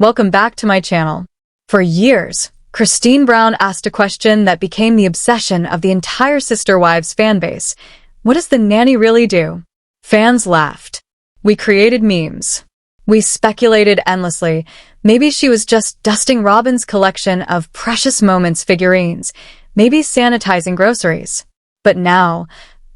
Welcome back to my channel. For years, Christine Brown asked a question that became the obsession of the entire Sister Wives fanbase. What does the nanny really do? Fans laughed. We created memes. We speculated endlessly. Maybe she was just dusting Robyn's collection of precious moments figurines, maybe sanitizing groceries. But now,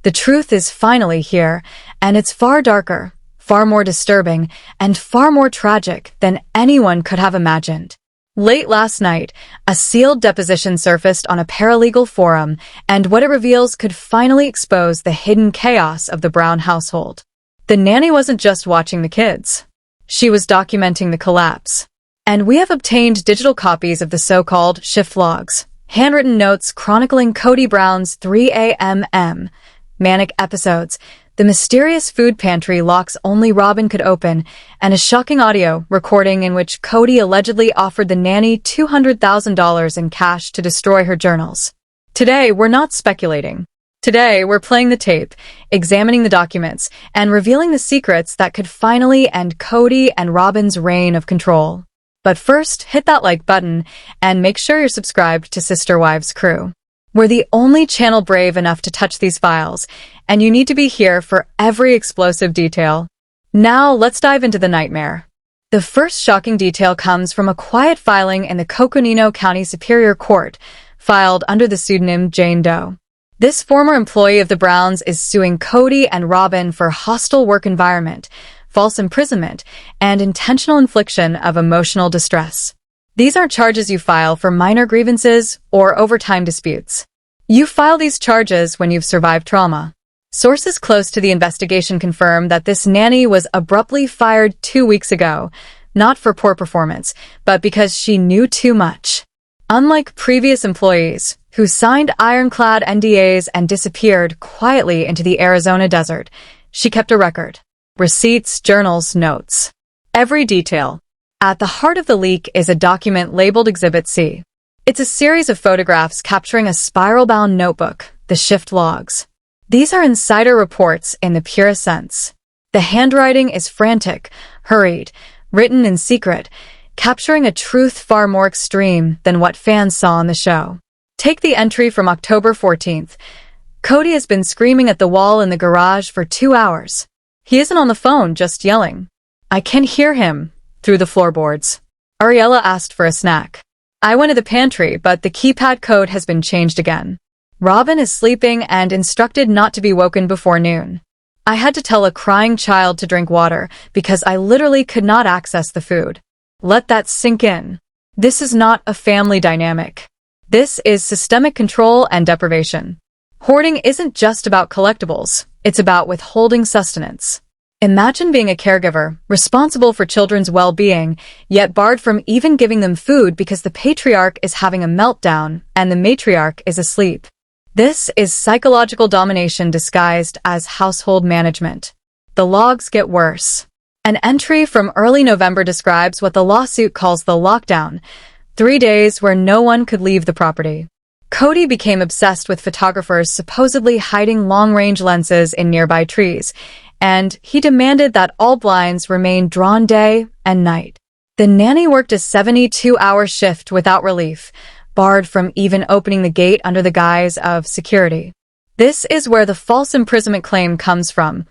the truth is finally here, and it's far darker, far more disturbing, and far more tragic than anyone could have imagined. Late last night, a sealed deposition surfaced on a paralegal forum, and what it reveals could finally expose the hidden chaos of the Brown household. The nanny wasn't just watching the kids. She was documenting the collapse. And we have obtained digital copies of the so-called shift logs, handwritten notes chronicling Cody Brown's 3 a.m. manic episodes, the mysterious food pantry locks only Robyn could open, and a shocking audio recording in which Cody allegedly offered the nanny $200,000 in cash to destroy her journals. Today, we're not speculating. Today, we're playing the tape, examining the documents, and revealing the secrets that could finally end Cody and Robyn's reign of control. But first, hit that like button and make sure you're subscribed to Sister Wives Crew. We're the only channel brave enough to touch these files, and you need to be here for every explosive detail. Now, let's dive into the nightmare. The first shocking detail comes from a quiet filing in the Coconino County Superior Court, filed under the pseudonym Jane Doe. This former employee of the Browns is suing Cody and Robyn for hostile work environment, false imprisonment, and intentional infliction of emotional distress. These aren't charges you file for minor grievances or overtime disputes. You file these charges when you've survived trauma. Sources close to the investigation confirm that this nanny was abruptly fired 2 weeks ago, not for poor performance, but because she knew too much. Unlike previous employees, who signed ironclad NDAs and disappeared quietly into the Arizona desert, she kept a record. Receipts, journals, notes. Every detail. At the heart of the leak is a document labeled Exhibit C. It's a series of photographs capturing a spiral-bound notebook, the shift logs. These are insider reports in the purest sense. The handwriting is frantic, hurried, written in secret, capturing a truth far more extreme than what fans saw on the show. Take the entry from October 14th. Cody has been screaming at the wall in the garage for 2 hours. He isn't on the phone, just yelling. I can hear him through the floorboards. Ariella asked for a snack. I went to the pantry, but the keypad code has been changed again. Robyn is sleeping and instructed not to be woken before noon. I had to tell a crying child to drink water because I literally could not access the food. Let that sink in. This is not a family dynamic. This is systemic control and deprivation. Hoarding isn't just about collectibles, it's about withholding sustenance. Imagine being a caregiver, responsible for children's well-being, yet barred from even giving them food because the patriarch is having a meltdown and the matriarch is asleep. This is psychological domination disguised as household management. The logs get worse. An entry from early November describes what the lawsuit calls the lockdown, 3 days where no one could leave the property. Cody became obsessed with photographers supposedly hiding long-range lenses in nearby trees, and he demanded that all blinds remain drawn day and night. The nanny worked a 72-hour shift without relief, barred from even opening the gate under the guise of security. This is where the false imprisonment claim comes from,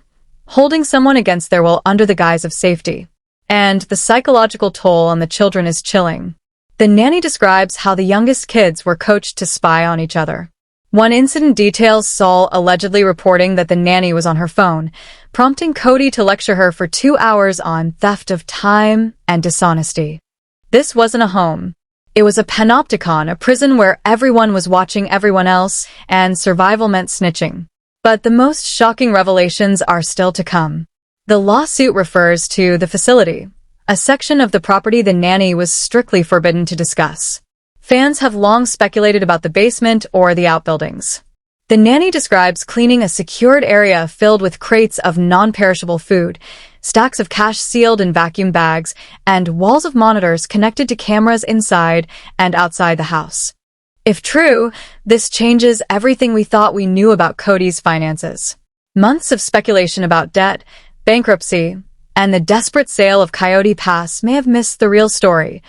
holding someone against their will under the guise of safety. And the psychological toll on the children is chilling. The nanny describes how the youngest kids were coached to spy on each other. One incident details Saul allegedly reporting that the nanny was on her phone, prompting Cody to lecture her for 2 hours on theft of time and dishonesty. This wasn't a home. It was a panopticon, a prison where everyone was watching everyone else, and survival meant snitching. But the most shocking revelations are still to come. The lawsuit refers to the facility, a section of the property the nanny was strictly forbidden to discuss. Fans have long speculated about the basement or the outbuildings. The nanny describes cleaning a secured area filled with crates of non-perishable food, stacks of cash sealed in vacuum bags, and walls of monitors connected to cameras inside and outside the house. If true, this changes everything we thought we knew about Cody's finances. Months of speculation about debt, bankruptcy, And the desperate sale of Coyote Pass may have missed the real story.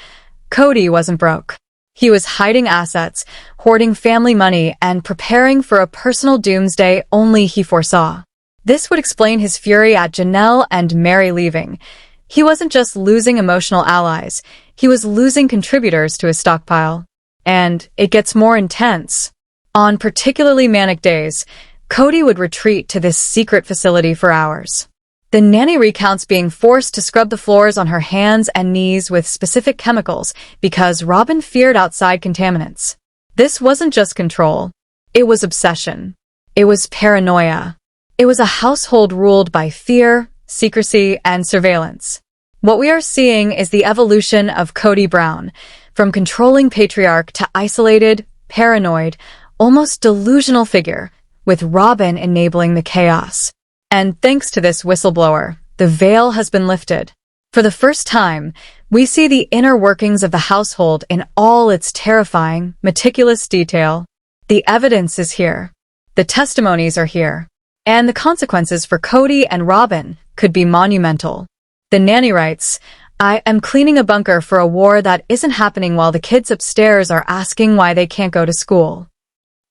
Cody wasn't broke. He was hiding assets, hoarding family money, and preparing for a personal doomsday only he foresaw. This would explain his fury at Janelle and Mary leaving. He wasn't just losing emotional allies, he was losing contributors to his stockpile. And it gets more intense. On particularly manic days, Cody would retreat to this secret facility for hours. The nanny recounts being forced to scrub the floors on her hands and knees with specific chemicals because Robyn feared outside contaminants. This wasn't just control. It was obsession. It was paranoia. It was a household ruled by fear, secrecy, and surveillance. What we are seeing is the evolution of Cody Brown, from controlling patriarch to isolated, paranoid, almost delusional figure, with Robyn enabling the chaos. And thanks to this whistleblower, the veil has been lifted. For the first time, we see the inner workings of the household in all its terrifying, meticulous detail. The evidence is here. The testimonies are here. And the consequences for Cody and Robyn could be monumental. The nanny writes, "I am cleaning a bunker for a war that isn't happening while the kids upstairs are asking why they can't go to school."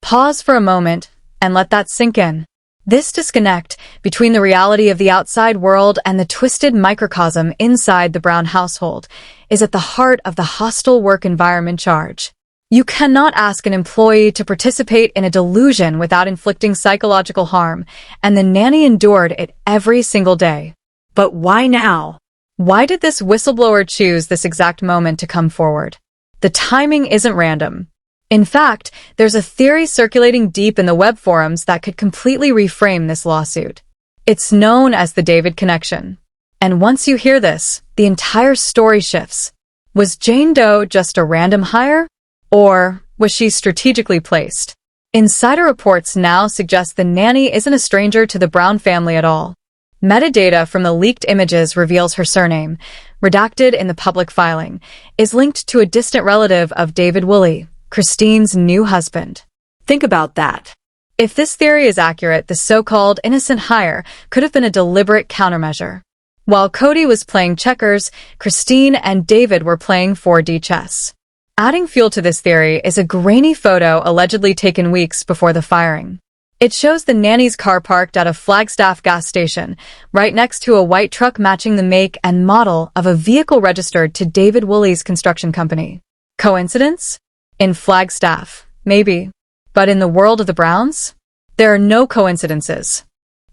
Pause for a moment and let that sink in. This disconnect between the reality of the outside world and the twisted microcosm inside the Brown household is at the heart of the hostile work environment charge. You cannot ask an employee to participate in a delusion without inflicting psychological harm, and the nanny endured it every single day. But why now? Why did this whistleblower choose this exact moment to come forward? The timing isn't random. In fact, there's a theory circulating deep in the web forums that could completely reframe this lawsuit. It's known as the David Connection. And once you hear this, the entire story shifts. Was Jane Doe just a random hire? Or was she strategically placed? Insider reports now suggest the nanny isn't a stranger to the Brown family at all. Metadata from the leaked images reveals her surname, redacted in the public filing, is linked to a distant relative of David Woolley, Christine's new husband. Think about that. If this theory is accurate, the so-called innocent hire could have been a deliberate countermeasure. While Cody was playing checkers, Christine and David were playing 4D chess. Adding fuel to this theory is a grainy photo allegedly taken weeks before the firing. It shows the nanny's car parked at a Flagstaff gas station, right next to a white truck matching the make and model of a vehicle registered to David Woolley's construction company. Coincidence? In Flagstaff, maybe. But in the world of the Browns? There are no coincidences.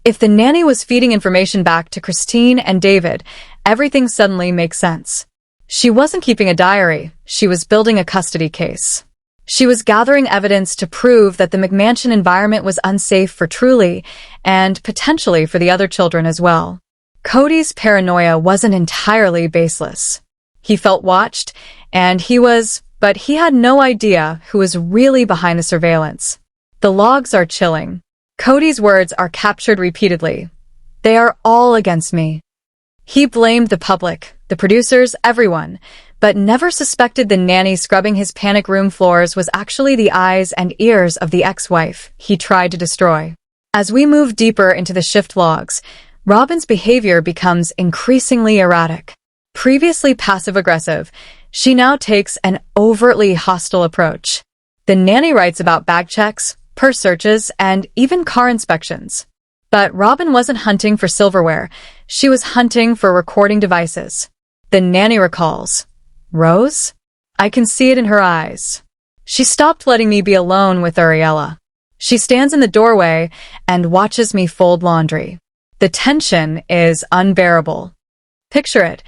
If the nanny was feeding information back to Christine and David, everything suddenly makes sense. She wasn't keeping a diary, she was building a custody case. She was gathering evidence to prove that the McMansion environment was unsafe for Truly, and potentially for the other children as well. Cody's paranoia wasn't entirely baseless. He felt watched, and but he had no idea who was really behind the surveillance. The logs are chilling. Cody's words are captured repeatedly. "They are all against me." He blamed the public, the producers, everyone, but never suspected the nanny scrubbing his panic room floors was actually the eyes and ears of the ex-wife he tried to destroy. As we move deeper into the shift logs, Robyn's behavior becomes increasingly erratic. Previously passive-aggressive, she now takes an overtly hostile approach. The nanny writes about bag checks, purse searches, and even car inspections. But Robyn wasn't hunting for silverware, she was hunting for recording devices. The nanny recalls, "Rose? I can see it in her eyes. She stopped letting me be alone with Ariella. She stands in the doorway and watches me fold laundry." The tension is unbearable. Picture it.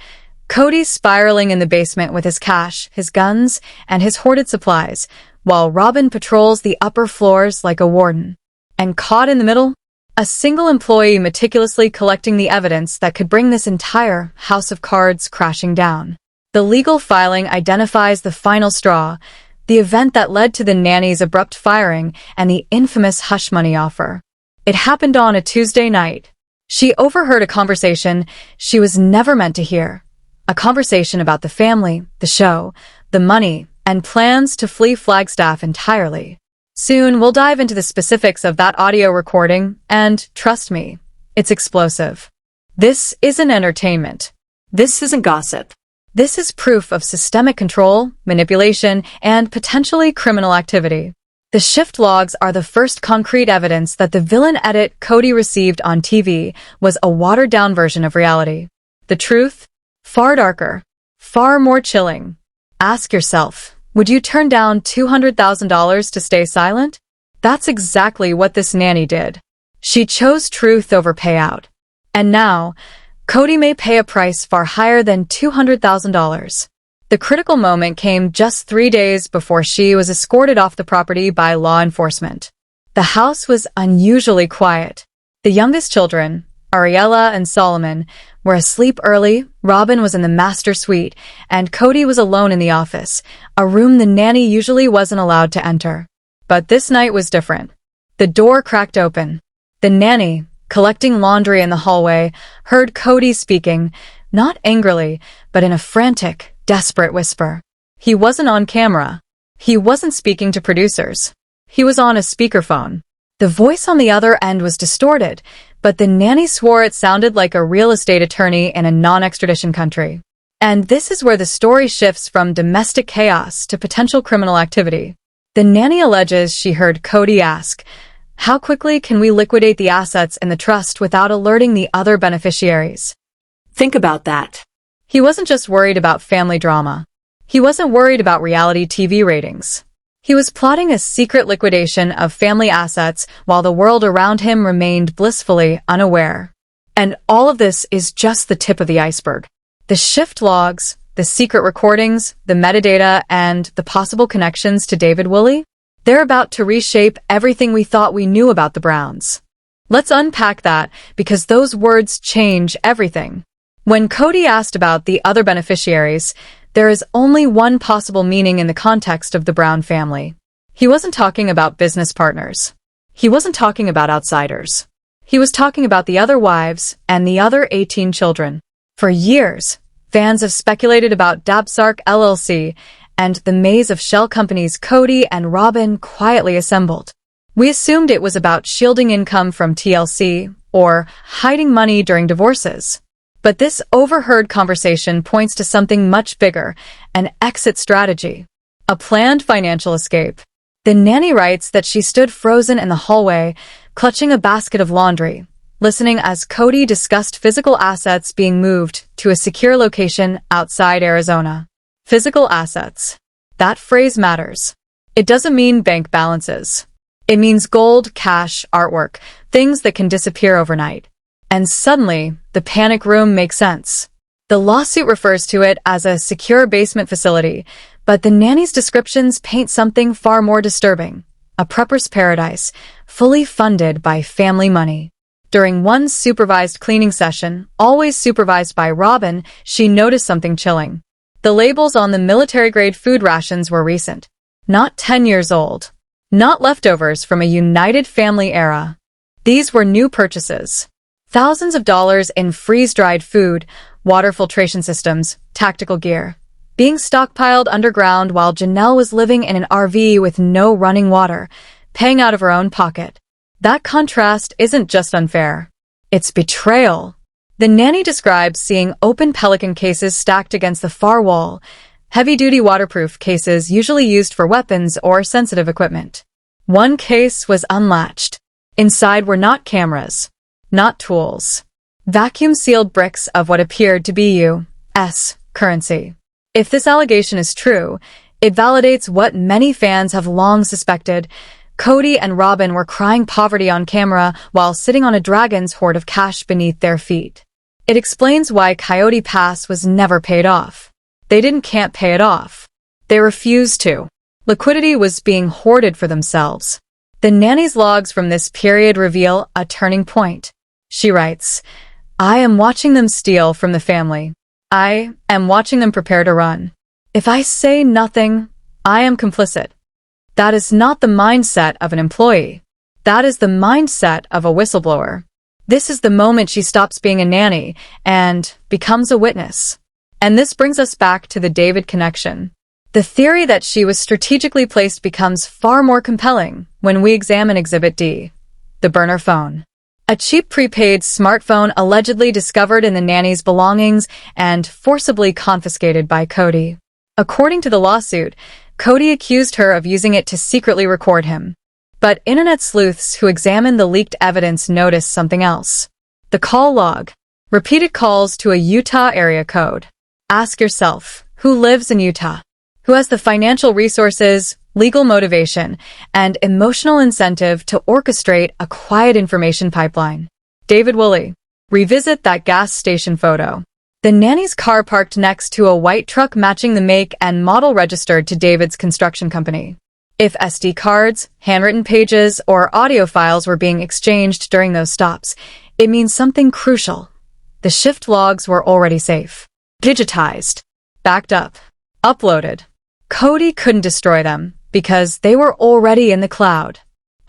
Cody spiraling in the basement with his cash, his guns, and his hoarded supplies, while Robyn patrols the upper floors like a warden. And caught in the middle? A single employee meticulously collecting the evidence that could bring this entire house of cards crashing down. The legal filing identifies the final straw, the event that led to the nanny's abrupt firing and the infamous hush money offer. It happened on a Tuesday night. She overheard a conversation she was never meant to hear. A conversation about the family, the show, the money, and plans to flee Flagstaff entirely. Soon, we'll dive into the specifics of that audio recording, and trust me, it's explosive. This isn't entertainment. This isn't gossip. This is proof of systemic control, manipulation, and potentially criminal activity. The shift logs are the first concrete evidence that the villain edit Cody received on TV was a watered-down version of reality. The truth? Far darker. Far more chilling. Ask yourself, would you turn down $200,000 to stay silent? That's exactly what this nanny did. She chose truth over payout. And now, Cody may pay a price far higher than $200,000. The critical moment came just 3 days before she was escorted off the property by law enforcement. The house was unusually quiet. The youngest children, Ariella and Solomon, were asleep early, Robyn was in the master suite, and Cody was alone in the office, a room the nanny usually wasn't allowed to enter. But this night was different. The door cracked open. The nanny, collecting laundry in the hallway, heard Cody speaking, not angrily, but in a frantic, desperate whisper. He wasn't on camera. He wasn't speaking to producers. He was on a speakerphone. The voice on the other end was distorted, but the nanny swore it sounded like a real estate attorney in a non-extradition country. And this is where the story shifts from domestic chaos to potential criminal activity. The nanny alleges she heard Cody ask, "How quickly can we liquidate the assets in the trust without alerting the other beneficiaries?" Think about that. He wasn't just worried about family drama. He wasn't worried about reality TV ratings. He was plotting a secret liquidation of family assets while the world around him remained blissfully unaware. And all of this is just the tip of the iceberg. The shift logs, the secret recordings, the metadata, and the possible connections to David Woolley, they're about to reshape everything we thought we knew about the Browns. Let's unpack that, because those words change everything. When Cody asked about the other beneficiaries, there is only one possible meaning in the context of the Brown family. He wasn't talking about business partners. He wasn't talking about outsiders. He was talking about the other wives and the other 18 children. For years, fans have speculated about Dabsark LLC and the maze of shell companies Cody and Robyn quietly assembled. We assumed it was about shielding income from TLC or hiding money during divorces. But this overheard conversation points to something much bigger, an exit strategy, a planned financial escape. The nanny writes that she stood frozen in the hallway, clutching a basket of laundry, listening as Cody discussed physical assets being moved to a secure location outside Arizona. Physical assets. That phrase matters. It doesn't mean bank balances. It means gold, cash, artwork, things that can disappear overnight. And suddenly, the panic room makes sense. The lawsuit refers to it as a secure basement facility, but the nanny's descriptions paint something far more disturbing. A prepper's paradise, fully funded by family money. During one supervised cleaning session, always supervised by Robyn, she noticed something chilling. The labels on the military-grade food rations were recent. Not 10 years old. Not leftovers from a united family era. These were new purchases. Thousands of dollars in freeze-dried food, water filtration systems, tactical gear, being stockpiled underground while Janelle was living in an RV with no running water, paying out of her own pocket. That contrast isn't just unfair. It's betrayal. The nanny describes seeing open Pelican cases stacked against the far wall, heavy-duty waterproof cases usually used for weapons or sensitive equipment. One case was unlatched. Inside were not cameras. Not tools. Vacuum-sealed bricks of what appeared to be U.S. currency. If this allegation is true, it validates what many fans have long suspected. Cody and Robyn were crying poverty on camera while sitting on a dragon's hoard of cash beneath their feet. It explains why Coyote Pass was never paid off. They can't pay it off. They refused to. Liquidity was being hoarded for themselves. The nanny's logs from this period reveal a turning point. She writes, "I am watching them steal from the family. I am watching them prepare to run. If I say nothing, I am complicit." That is not the mindset of an employee. That is the mindset of a whistleblower. This is the moment she stops being a nanny and becomes a witness. And this brings us back to the David connection. The theory that she was strategically placed becomes far more compelling when we examine Exhibit D, the burner phone. A cheap prepaid smartphone allegedly discovered in the nanny's belongings and forcibly confiscated by Cody. According to the lawsuit, Cody accused her of using it to secretly record him. But internet sleuths who examined the leaked evidence noticed something else. The call log. Repeated calls to a Utah area code. Ask yourself, who lives in Utah? Who has the financial resources, legal motivation, and emotional incentive to orchestrate a quiet information pipeline? David Woolley. Revisit that gas station photo. The nanny's car parked next to a white truck matching the make and model registered to David's construction company. If SD cards, handwritten pages, or audio files were being exchanged during those stops, it means something crucial. The shift logs were already safe. Digitized. Backed up. Uploaded. Cody couldn't destroy them because they were already in the cloud.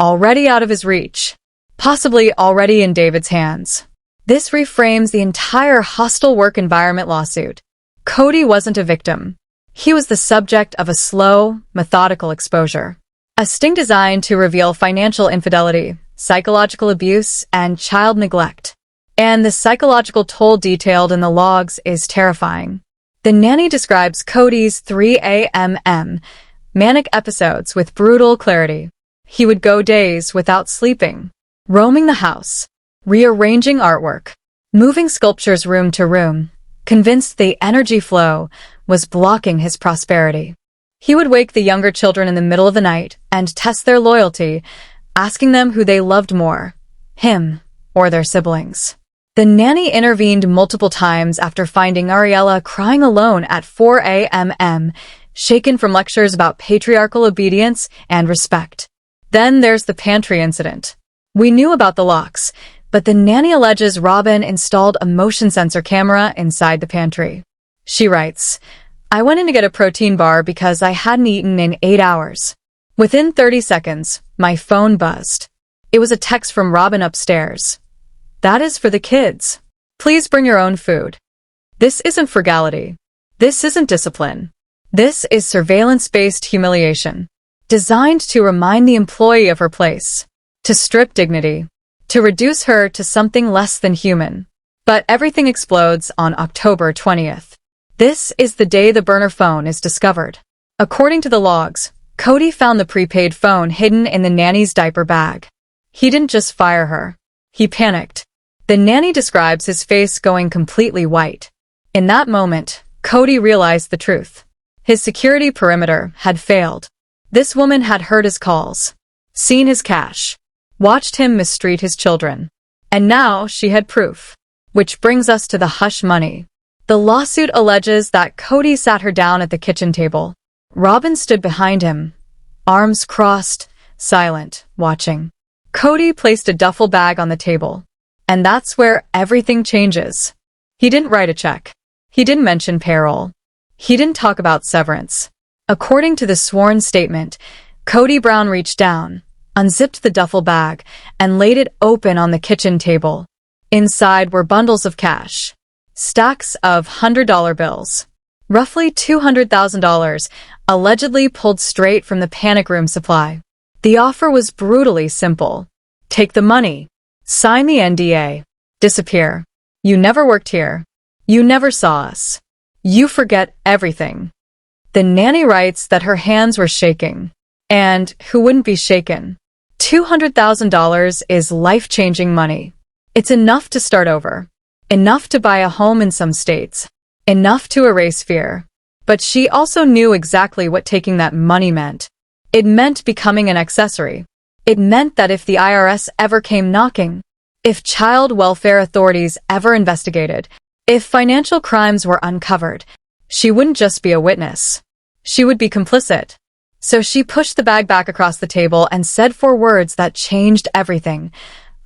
Already out of his reach. Possibly already in David's hands. This reframes the entire hostile work environment lawsuit. Cody wasn't a victim. He was the subject of a slow, methodical exposure. A sting designed to reveal financial infidelity, psychological abuse, and child neglect. And the psychological toll detailed in the logs is terrifying. The nanny describes Cody's 3 a.m. manic episodes with brutal clarity. He would go days without sleeping, roaming the house, rearranging artwork, moving sculptures room to room, convinced the energy flow was blocking his prosperity. He would wake the younger children in the middle of the night and test their loyalty, asking them who they loved more, him or their siblings. The nanny intervened multiple times after finding Ariella crying alone at 4 a.m., shaken from lectures about patriarchal obedience and respect. Then there's the pantry incident. We knew about the locks, but the nanny alleges Robyn installed a motion sensor camera inside the pantry. She writes, "I went in to get a protein bar because I hadn't eaten in 8 hours. Within 30 seconds, my phone buzzed. It was a text from Robyn upstairs. That is for the kids. Please bring your own food." This isn't frugality. This isn't discipline. This is surveillance-based humiliation, designed to remind the employee of her place, to strip dignity, to reduce her to something less than human. But everything explodes on October 20th. This is the day the burner phone is discovered. According to the logs, Cody found the prepaid phone hidden in the nanny's diaper bag. He didn't just fire her. He panicked. The nanny describes his face going completely white. In that moment, Cody realized the truth. His security perimeter had failed. This woman had heard his calls, seen his cash, watched him mistreat his children. And now she had proof. Which brings us to the hush money. The lawsuit alleges that Cody sat her down at the kitchen table. Robyn stood behind him, arms crossed, silent, watching. Cody placed a duffel bag on the table. And that's where everything changes. He didn't write a check. He didn't mention payroll. He didn't talk about severance. According to the sworn statement, Cody Brown reached down, unzipped the duffel bag, and laid it open on the kitchen table. Inside were bundles of cash. Stacks of $100 bills. Roughly $200,000, allegedly pulled straight from the panic room supply. The offer was brutally simple. Take the money. Sign the NDA. Disappear. You never worked here. You never saw us. You forget everything. The nanny writes that her hands were shaking. And who wouldn't be shaken? $200,000 is life-changing money. It's enough to start over. Enough to buy a home in some states. Enough to erase fear. But she also knew exactly what taking that money meant. It meant becoming an accessory. It meant that if the IRS ever came knocking, if child welfare authorities ever investigated, if financial crimes were uncovered, she wouldn't just be a witness. She would be complicit. So she pushed the bag back across the table and said 4 words that changed everything.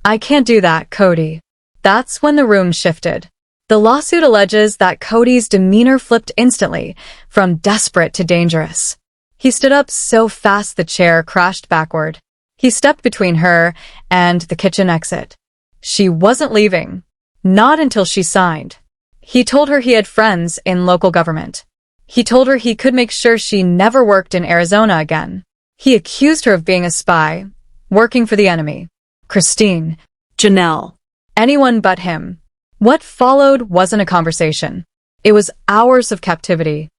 "I can't do that, Cody." That's when the room shifted. The lawsuit alleges that Cody's demeanor flipped instantly, from desperate to dangerous. He stood up so fast the chair crashed backward. He stepped between her and the kitchen exit. She wasn't leaving. Not until she signed. He told her he had friends in local government. He told her he could make sure she never worked in Arizona again. He accused her of being a spy, working for the enemy. Christine, Janelle. Anyone but him. What followed wasn't a conversation. It was hours of captivity.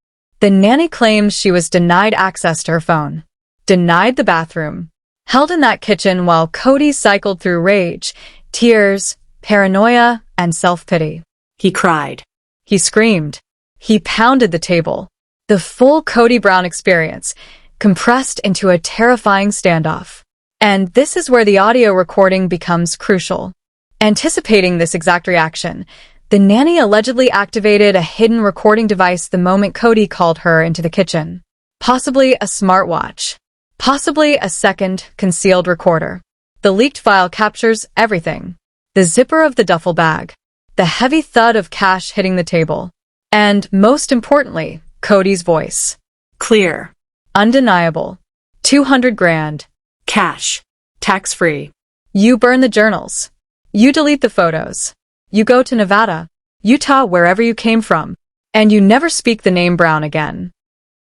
The nanny claims she was denied access to her phone, denied the bathroom, held in that kitchen while Cody cycled through rage, tears, paranoia, and self-pity. He cried. He screamed. He pounded the table. The full Cody Brown experience, compressed into a terrifying standoff. And this is where the audio recording becomes crucial. Anticipating this exact reaction, the nanny allegedly activated a hidden recording device the moment Cody called her into the kitchen. Possibly a smartwatch. Possibly a second, concealed recorder. The leaked file captures everything. The zipper of the duffel bag. The heavy thud of cash hitting the table. And, most importantly, Cody's voice. Clear. Undeniable. 200 grand. Cash. Tax-free. You burn the journals. You delete the photos. You go to Nevada, Utah, wherever you came from, and you never speak the name Brown again.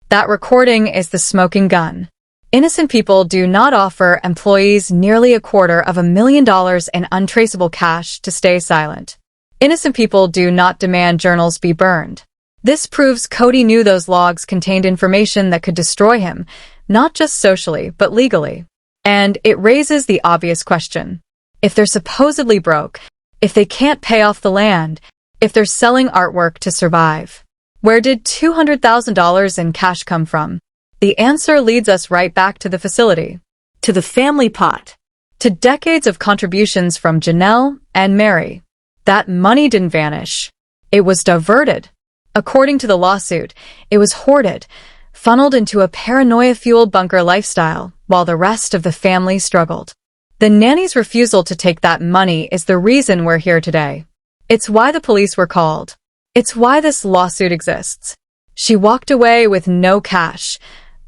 That recording is the smoking gun. Innocent people do not offer employees nearly $250,000 in untraceable cash to stay silent. Innocent people do not demand journals be burned. This proves Cody knew those logs contained information that could destroy him, not just socially, but legally. And it raises the obvious question. If they're supposedly broke, if they can't pay off the land, if they're selling artwork to survive, where did $200,000 in cash come from? The answer leads us right back to the facility. To the family pot. To decades of contributions from Janelle and Mary. That money didn't vanish. It was diverted. According to the lawsuit, it was hoarded, funneled into a paranoia-fueled bunker lifestyle, while the rest of the family struggled. The nanny's refusal to take that money is the reason we're here today. It's why the police were called. It's why this lawsuit exists. She walked away with no cash,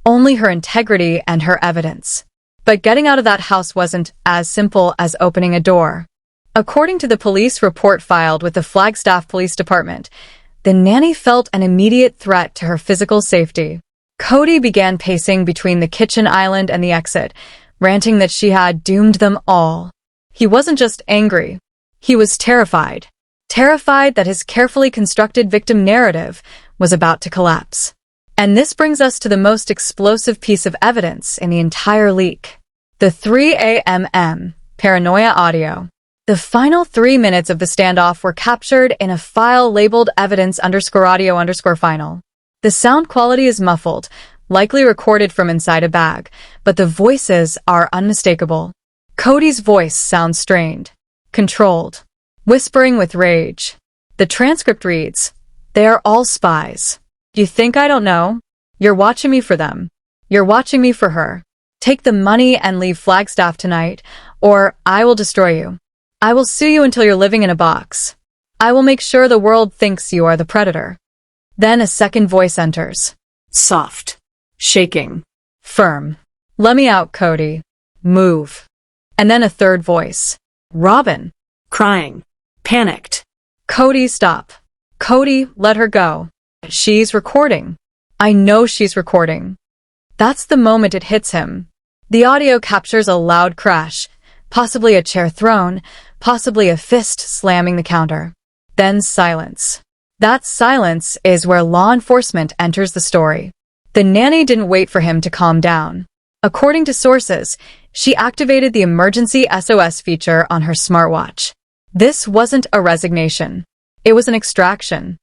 only her integrity and her evidence. But getting out of that house wasn't as simple as opening a door. According to the police report filed with the Flagstaff Police Department, the nanny felt an immediate threat to her physical safety. Cody began pacing between the kitchen island and the exit, ranting that she had doomed them all. He wasn't just angry. He was terrified. Terrified that his carefully constructed victim narrative was about to collapse. And this brings us to the most explosive piece of evidence in the entire leak. The 3 a.m. paranoia audio. The final 3 minutes of the standoff were captured in a file labeled evidence_audio_final. The sound quality is muffled, likely recorded from inside a bag, but the voices are unmistakable. Cody's voice sounds strained, controlled, whispering with rage. The transcript reads, "They are all spies. You think I don't know? You're watching me for them. You're watching me for her. Take the money and leave Flagstaff tonight, or I will destroy you. I will sue you until you're living in a box. I will make sure the world thinks you are the predator." Then a second voice enters. Soft. Shaking. Firm. "Let me out, Cody. Move." And then a third voice. "Robyn." Crying. Panicked. "Cody, stop. Cody, let her go. She's recording. I know she's recording." That's the moment it hits him. The audio captures a loud crash, possibly a chair thrown, possibly a fist slamming the counter. Then silence. That silence is where law enforcement enters the story. The nanny didn't wait for him to calm down. According to sources, she activated the emergency SOS feature on her smartwatch. This wasn't a resignation. It was an extraction.